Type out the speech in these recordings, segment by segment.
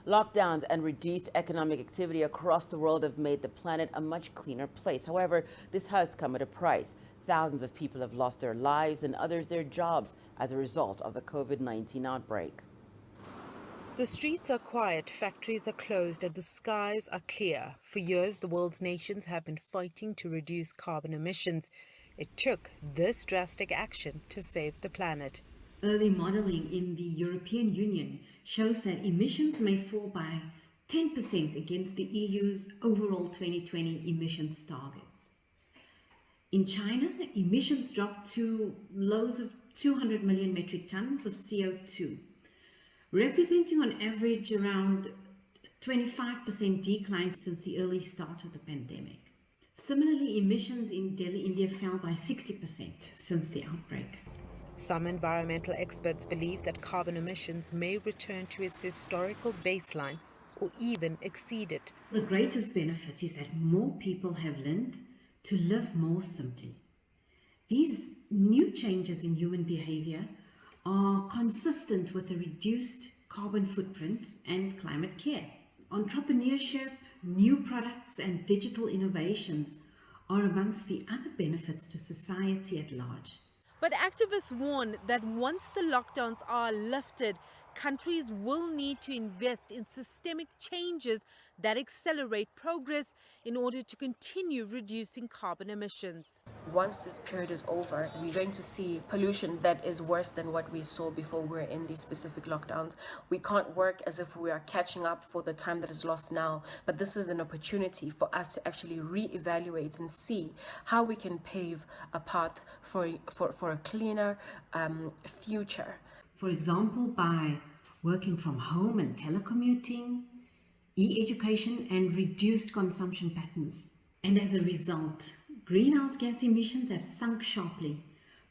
Lockdowns and reduced economic activity across the world have made the planet a much cleaner place. However, this has come at a price. Thousands of people have lost their lives and others their jobs as a result of the COVID-19 outbreak. The streets are quiet, factories are closed, and the skies are clear. For years, the world's nations have been fighting to reduce carbon emissions. It took this drastic action to save the planet. Early modelling in the European Union shows that emissions may fall by 10% against the EU's overall 2020 emissions targets. In China, emissions dropped to lows of 200 million metric tons of CO2. Representing on average around 25% decline since the early start of the pandemic. Similarly, emissions in Delhi, India fell by 60% since the outbreak. Some environmental experts believe that carbon emissions may return to its historical baseline or even exceed it. The greatest benefit is that more people have learned to live more simply. These new changes in human behavior are consistent with a reduced carbon footprint and climate care. Entrepreneurship, new products, and digital innovations are amongst the other benefits to society at large. But activists warn that once the lockdowns are lifted, countries will need to invest in systemic changes that accelerate progress in order to continue reducing carbon emissions. Once this period is over, we're going to see pollution that is worse than what we saw before we were in these specific lockdowns. We can't work as if we are catching up for the time that is lost now, but this is an opportunity for us to actually reevaluate and see how we can pave a path for a cleaner future. For example, by working from home and telecommuting, e-education and reduced consumption patterns. And as a result, greenhouse gas emissions have sunk sharply,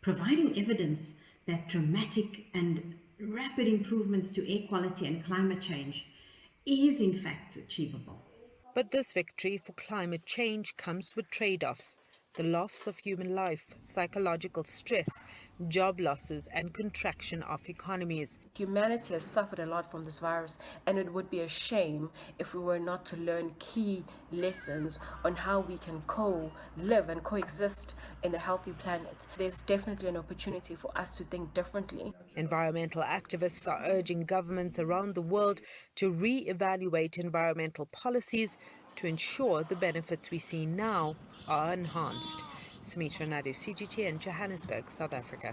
providing evidence that dramatic and rapid improvements to air quality and climate change is in fact achievable. But this victory for climate change comes with trade-offs. The loss of human life, psychological stress, job losses, and contraction of economies. Humanity has suffered a lot from this virus, and it would be a shame if we were not to learn key lessons on how we can live and coexist in a healthy planet. There's definitely an opportunity for us to think differently. Environmental activists are urging governments around the world to re-evaluate environmental policies to ensure the benefits we see now are enhanced. Sumitra Naidu, CGTN, Johannesburg, South Africa.